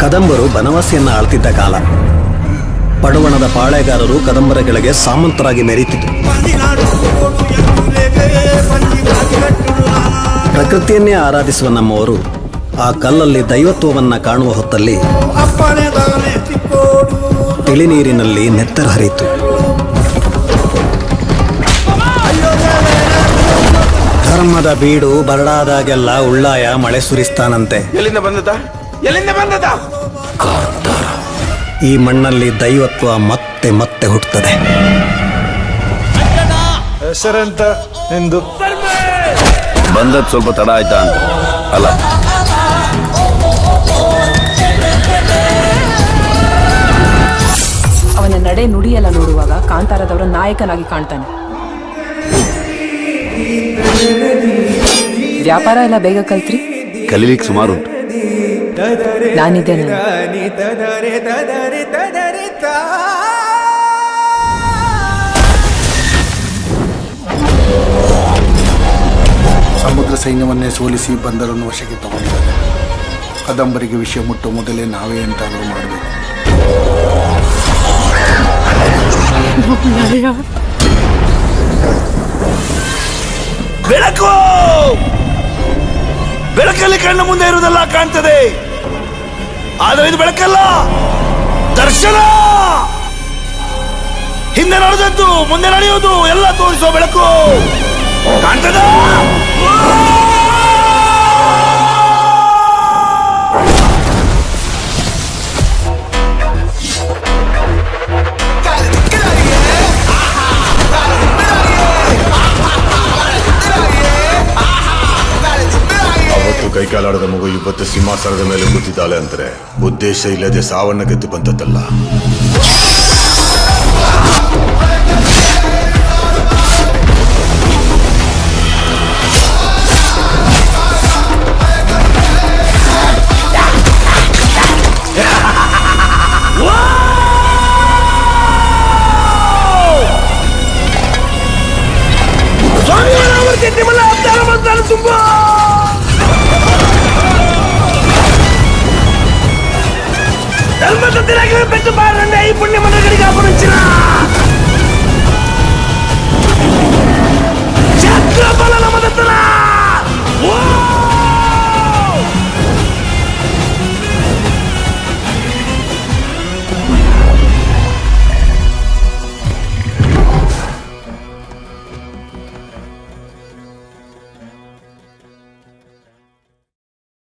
ಕದಂಬರು ಬನವಾಸಿಯನ್ನ ಆಳ್ತಿದ್ದ ಕಾಲ. ಪಡುವಣದ ಪಾಳೆಗಾರರು ಕದಂಬರಗಳಿಗೆ ಸಾಮಂತರಾಗಿ ಮೆರೀತಿದ್ರು. ಪ್ರಕೃತಿಯನ್ನೇ ಆರಾಧಿಸುವ ನಮ್ಮವರು ಆ ಕಲ್ಲಲ್ಲಿ ದೈವತ್ವವನ್ನ ಕಾಣುವ ಹೊತ್ತಲ್ಲಿ ತಿಳಿನೀರಿನಲ್ಲಿ ನೆತ್ತರ ಹರಿಯಿತು. ಧರ್ಮದ ಬೀಡು ಬರಡಾದಾಗೆಲ್ಲ ಉಳ್ಳಾಯ ಮಳೆ ಸುರಿಸ್ತಾನಂತೆ. ಈ ಮಣ್ಣಲ್ಲಿ ದೈವತ್ವ ಮತ್ತೆ ಮತ್ತೆ ಹುಟ್ಟುತ್ತದೆ. ಹೆಸರೆಂತ ಎಂದು ಬಂದದ್ ಸ್ವಲ್ಪ ತಡ ಆಯ್ತಾ ಅಂತ ಅಲ್ಲ. ಅವನ ನಡೆ ನುಡಿಯೆಲ್ಲ ನೋಡುವಾಗ ಕಾಂತಾರದವರ ನಾಯಕನಾಗಿ ಕಾಣ್ತಾನೆ. ವ್ಯಾಪಾರ ಎಲ್ಲ ಬೇಗ ಕಲ್ತ್ರಿ? ಕಲೀಲಿಕ್ಕೆ ಸುಮಾರು ಉಂಟು. ನಾನಿದ್ದೇನೆ. ಸಮುದ್ರ ಸೈನ್ಯವನ್ನೇ ಸೋಲಿಸಿ ಬಂದರನ್ನು ವಶಕ್ಕೆ ತಗೊಂಡಿದ್ದಾರೆ. ಕದಂಬರಿಗೆ ವಿಷಯ ಮುಟ್ಟುವ ಮೊದಲೇ ನಾವೇ ಎಂತಾದರೂ ಮಾಡಬೇಕು. ಬೆಳಕು ಬೆಳಕಲ್ಲಿ ಕಣ್ಣ ಮುಂದೆ ಇರುವುದೆಲ್ಲ ಕಾಣ್ತದೆ, ಆದರೆ ಇದು ಬೆಳಕಲ್ಲ, ದರ್ಶನ. ಹಿಂದೆ ನಡೆದದ್ದು ಮುಂದೆ ನಡೆಯುವುದು ಎಲ್ಲ ತೋರಿಸುವ ಬೆಳಕು ಕಾಣ್ತದ. ಕೈಕಾಲಾಡದ ಮಗು ಇವತ್ತು ಸಿಂಹಾಸನದ ಮೇಲೆ ಕೂತಿದ್ದಾಳೆ ಅಂದ್ರೆ ಉದ್ದೇಶ ಇಲ್ಲದೆ ಸಾವನ್ನ ಗೆದ್ದು ಬಂದದ್ದಲ್ಲ. పెట్టు బారండి ఈ పుణ్య మనగడిగా పురించిన చక్ర బల నమదత్తనా